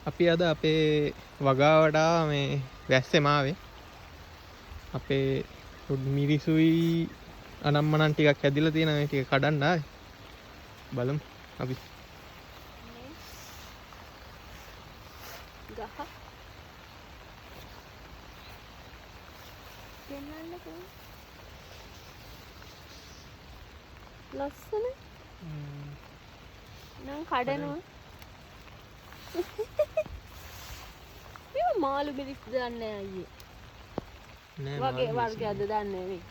අපි අද අපේ වගාවට මේ වැස්සෙම ආවේ. අපේ මිරිසුයි අනම්මනම් ටිකක් හැදිලා තියෙන මේ ටික කඩන්න ආවේ. බලමු අපි. ගහ. දෙන්නන්නකෝ. ලස්සන. නම් කඩනවා. මේ මාළු මිරිස් දන්නේ අයියේ. නෑ වගේ වර්ගයක්ද දන්නේ මේ.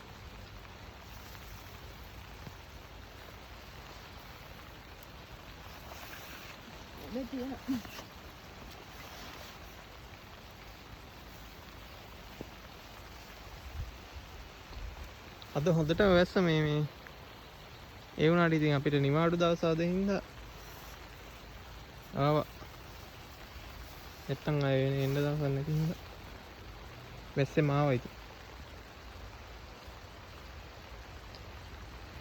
අද හොඳට වැස්ස මේ ඒ වුණාට ඉතින් අපිට නිවාඩු දවස් ආද හින්දා ආවා. නැත්තම් අය එන්න දවස් නැති හින්දා වැස්සෙම ආවා ඉතින්.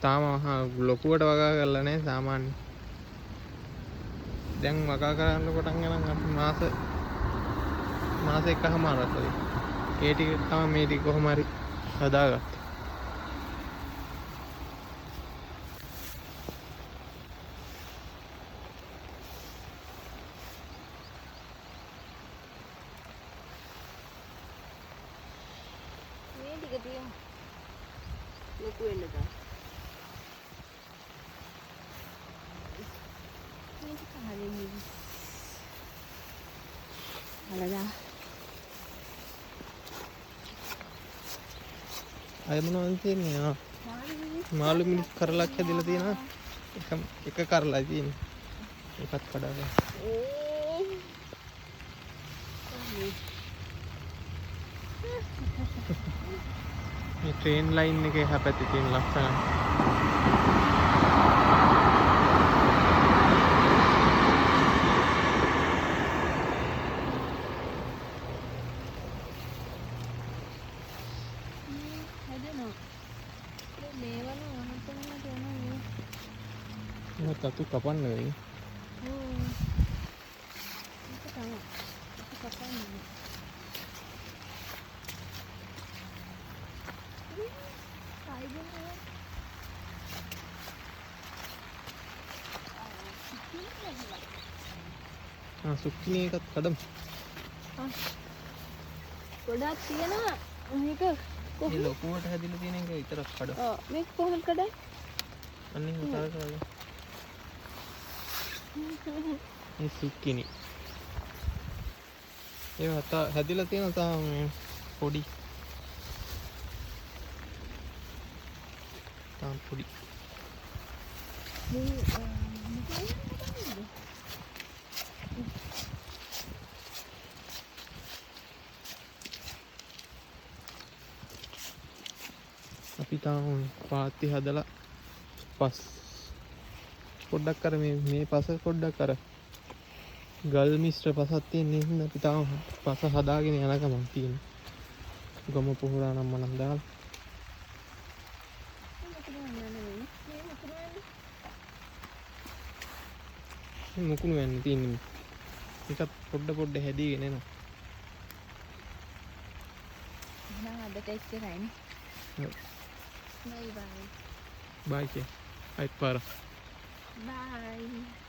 තාම ලොකුවට වගා කරලා නැහැ සාමාන්‍ය. දැන් වගා කරන්න පටන් ගන්න අපි මාස එකමාරක් වගේ. ඒ ටික තමයි මේ ටික කොහොම හරි හදාගත්තේ. මේ ටික තියමු. ලොකු වෙන්න තමයි. මේක කහලෙන් මිරිස්. අලලා. අය මොනවද තියෙන්නේ? මාළු මිරිස් කරලක් හැදිලා තියෙනවා. එක කරලා තියෙන්නේ. එකත් කඩාගෙන. මේ ට්‍රේන් ලයින් එකේ හැපැති තියෙන ලස්සන. Ini tatu kapan nih? සුක්කිනේ එකත් කඩමු. ගොඩක් තියෙනවා. මේක කොහොමද ලොකුවට හැදිලා තියෙන එක විතරක් කඩමු. ඔව් මේක කොහොමද කඩන්නේ? අන්න එහෙම කරලා. මේ සුක්කිනේ. ඒවත් හැදිලා තියෙන තාම පොඩි. තාම පොඩි. අපි තාම පාත්ති හදලා පස් පොඩ්ඩක් අර මේ පස පොඩ්ඩක් අර ගල් මිශ්‍ර පසක් තියෙන හින්දා අපි තාම පස හදාගෙන යන ගමන් තියෙන්නේ. ගම පොහොරා නම් මනම් දාලා මුකුණු වෙන්න තියෙන්නේ. ඒකත් පොඩ හැදීගෙන එනවා. නෑ අද test එකයිනේ. Bye. Bye. Bye. Bye. Bye.